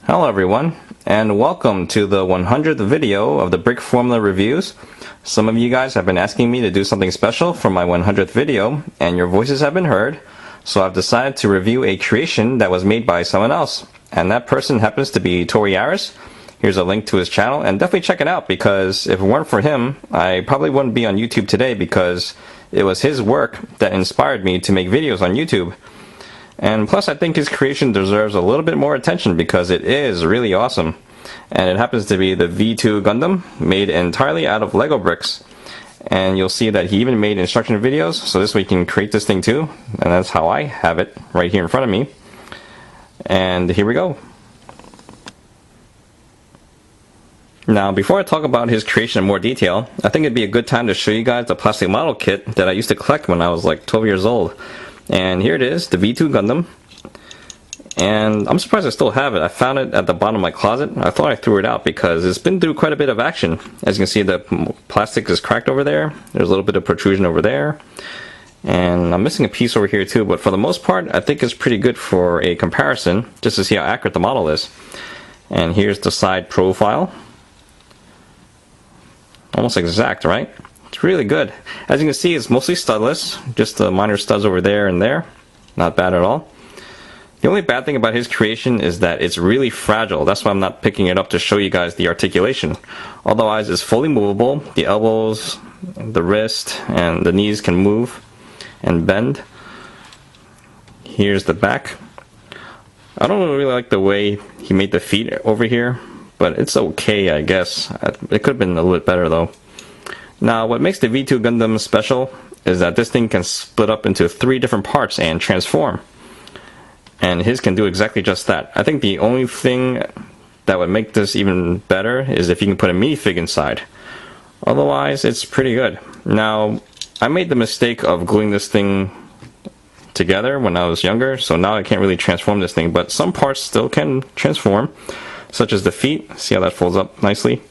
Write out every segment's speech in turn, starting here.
Hello everyone, and welcome to the 100th video of the Brickformula reviews. Some of you guys have been asking me to do something special for my 100th video, and your voices have been heard, so I've decided to review a creation that was made by someone else, and that person happens to be Torriares. Here's a link to his channel, and definitely check it out, because if it weren't for him, I probably wouldn't be on YouTube today, because it was his work that inspired me to make videos on YouTube. And plus, I think his creation deserves a little bit more attention because it is really awesome. And it happens to be the V2 Gundam, made entirely out of Lego bricks. And you'll see that he even made instruction videos, so this way you can create this thing too. And that's how I have it right here in front of me. And here we go. Now, before I talk about his creation in more detail, I think it'd be a good time to show you guys the plastic model kit that I used to collect when I was like 12 years old. And here it is, the V2 Gundam. And I'm surprised I still have it. I found it at the bottom of my closet. I thought I threw it out because it's been through quite a bit of action. As you can see, the plastic is cracked over there. There's a little bit of protrusion over there. And I'm missing a piece over here too, but for the most part, I think it's pretty good for a comparison, just to see how accurate the model is. And here's the side profile. Almost exact, right? It's really good. As you can see, it's mostly studless, just the minor studs over there and there. Not bad at all. The only bad thing about his creation is that it's really fragile. That's why I'm not picking it up to show you guys the articulation. Otherwise, it's fully movable. The elbows, the wrist, and the knees can move and bend. Here's the back. I don't really like the way he made the feet over here, but it's okay, I guess. It could have been a little bit better though. Now, what makes the V2 Gundam special is that this thing can split up into 3 different parts and transform. And his can do exactly just that. I think the only thing that would make this even better is if you can put a minifig inside. Otherwise, it's pretty good. Now, I made the mistake of gluing this thing together when I was younger, so now I can't really transform this thing, but some parts still can transform, such as the feet. See how that folds up nicely?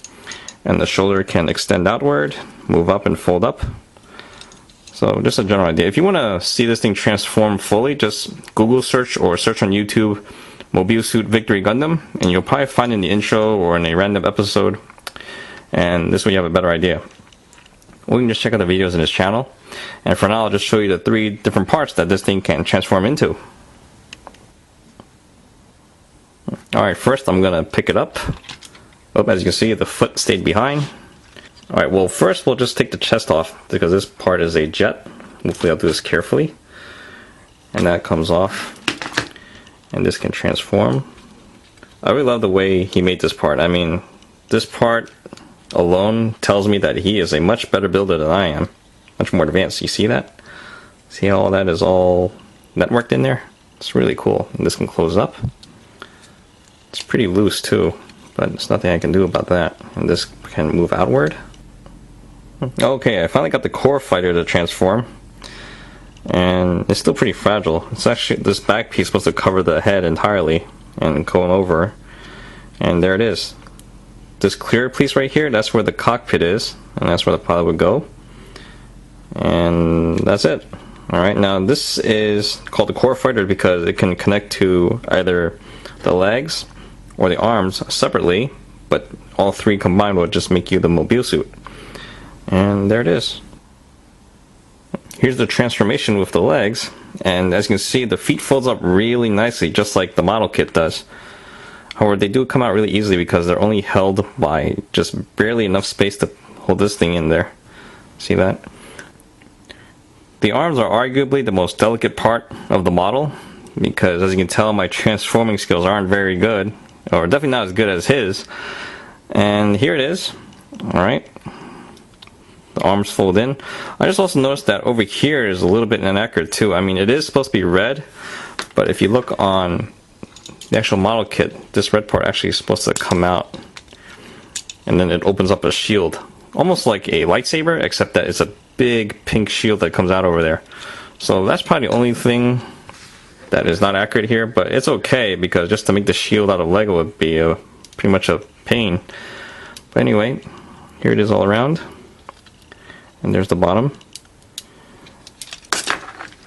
And the shoulder can extend outward, move up and fold up. So just a general idea. If you want to see this thing transform fully, just Google search or search on YouTube Mobile Suit Victory Gundam, and you'll probably find in the intro or in a random episode, and this way you have a better idea. Or you can just check out the videos in his channel, and for now I'll just show you the 3 different parts that this thing can transform into. Alright, first I'm going to pick it up. Oh, as you can see, the foot stayed behind. Alright, well first we'll just take the chest off because this part is a jet. Hopefully I'll do this carefully. And that comes off. And this can transform. I really love the way he made this part. I mean, this part alone tells me that he is a much better builder than I am. Much more advanced. You see that? See how all that is all networked in there? It's really cool. And this can close up. It's pretty loose too, but there's nothing I can do about that. And this can move outward. Okay, I finally got the core fighter to transform, and it's still pretty fragile. It's actually, this back piece is supposed to cover the head entirely and go over, and there it is. This clear piece right here, that's where the cockpit is, and that's where the pilot would go, and that's it. Alright, now this is called the core fighter because it can connect to either the legs or the arms separately, but all 3 combined will just make you the mobile suit. And there it is. Here's the transformation with the legs, and as you can see, the feet folds up really nicely, just like the model kit does. However, they do come out really easily because they're only held by just barely enough space to hold this thing in there. See that? The arms are arguably the most delicate part of the model, because as you can tell, my transforming skills aren't very good, or definitely not as good as his. And here it is. Alright. The arms fold in. I just also noticed that over here is a little bit inaccurate too. I mean, it is supposed to be red, but if you look on the actual model kit, this red part actually is supposed to come out, and then it opens up a shield. Almost like a lightsaber, except that it's a big pink shield that comes out over there. So that's probably the only thing that is not accurate here, but it's okay because just to make the shield out of Lego would be pretty much a pain. But anyway, here it is all around, and there's the bottom.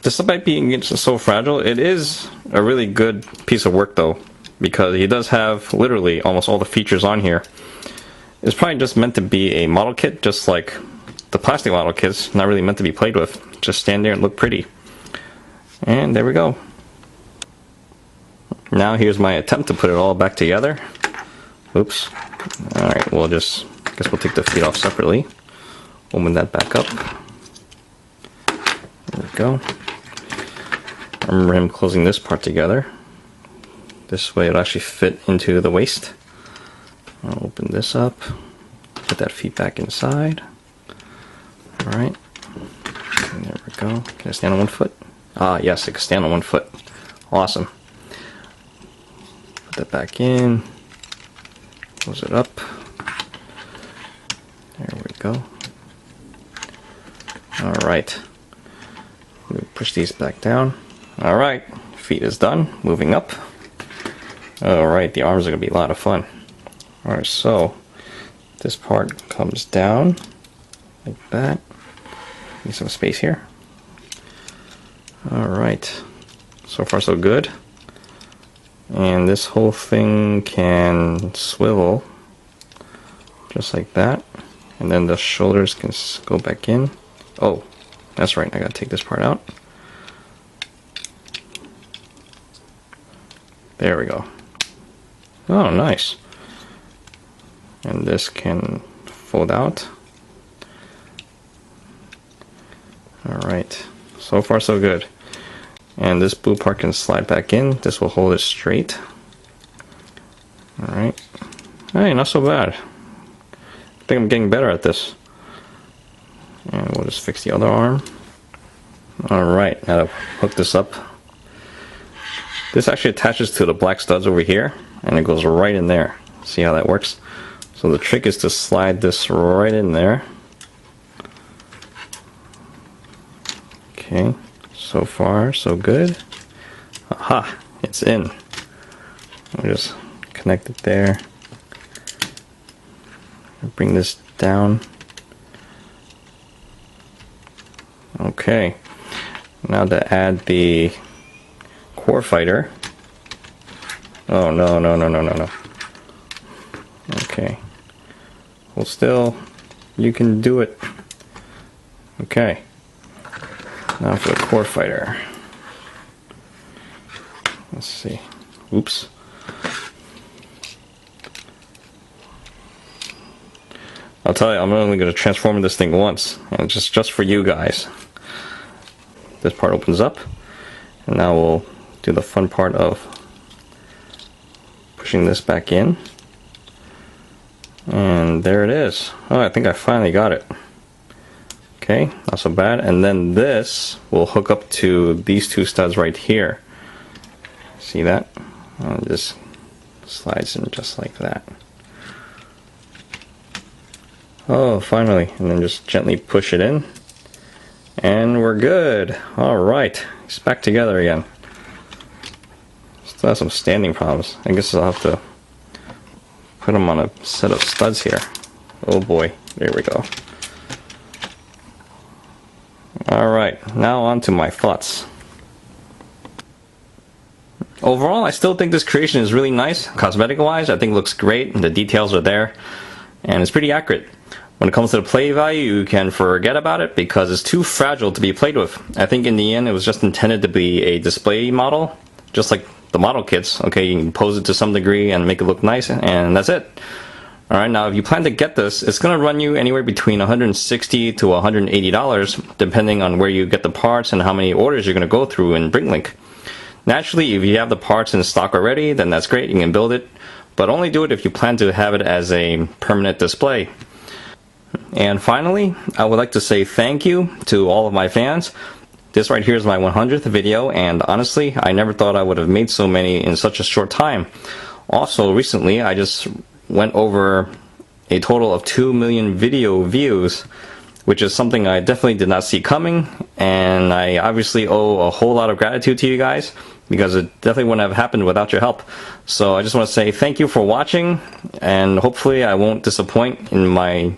Despite being so fragile, it is a really good piece of work though, because he does have literally almost all the features on here. It's probably just meant to be a model kit, just like the plastic model kits, not really meant to be played with. Just stand there and look pretty. And there we go. Now here's my attempt to put it all back together. Oops. Alright, I guess we'll take the feet off separately. Open that back up. There we go. I remember him closing this part together. This way it'll actually fit into the waist. I'll open this up. Put that feet back inside. Alright. There we go. Can I stand on one foot? Ah, yes, I can stand on one foot. Awesome. Put that back in. Close it up. There we go. Alright. Push these back down. Alright. Feet is done. Moving up. Alright, the arms are going to be a lot of fun. Alright, so this part comes down like that. Need some space here. Alright. So far so good. And this whole thing can swivel just like that. And then the shoulders can go back in. Oh, that's right, I gotta take this part out. There we go. Oh, nice. And this can fold out. Alright, so far so good. And this blue part can slide back in. This will hold it straight. Alright. Hey, not so bad. I think I'm getting better at this. And we'll just fix the other arm. Alright, now to hook this up. This actually attaches to the black studs over here, and it goes right in there. See how that works? So the trick is to slide this right in there. Okay, so far so good. Aha, it's in. We'll just connect it there. Bring this down. Okay, now to add the core fighter. Oh no, no, no, no, no, no. Okay. Well, still, you can do it. Okay. Now for the core fighter. Let's see. Oops. I'll tell you, I'm only going to transform this thing once, and just for you guys. This part opens up, and now we'll do the fun part of pushing this back in. And there it is. Oh, I think I finally got it. Okay, not so bad. And then this will hook up to these two studs right here. See that? And this slides in just like that. Oh, finally. And then just gently push it in. And we're good. Alright, it's back together again. Still have some standing problems. I guess I'll have to put them on a set of studs here. Oh boy, there we go. Alright, now on to my thoughts. Overall, I still think this creation is really nice, cosmetic wise. I think it looks great, the details are there, and it's pretty accurate. When it comes to the play value, you can forget about it because it's too fragile to be played with. I think in the end it was just intended to be a display model, just like the model kits. Okay, you can pose it to some degree and make it look nice, and that's it. Alright, now if you plan to get this, it's going to run you anywhere between $160 to $180, depending on where you get the parts and how many orders you're going to go through in BrickLink. Naturally, if you have the parts in stock already, then that's great, you can build it, but only do it if you plan to have it as a permanent display. And finally, I would like to say thank you to all of my fans. This right here is my 100th video, and honestly, I never thought I would have made so many in such a short time. Also, recently, I just went over a total of 2 million video views, which is something I definitely did not see coming, and I obviously owe a whole lot of gratitude to you guys, because it definitely wouldn't have happened without your help. So I just want to say thank you for watching, and hopefully I won't disappoint in my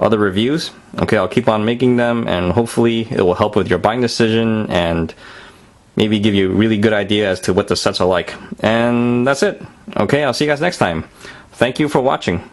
other reviews. Okay, I'll keep on making them, and hopefully it will help with your buying decision and maybe give you a really good idea as to what the sets are like. And that's it. Okay, I'll see you guys next time. Thank you for watching.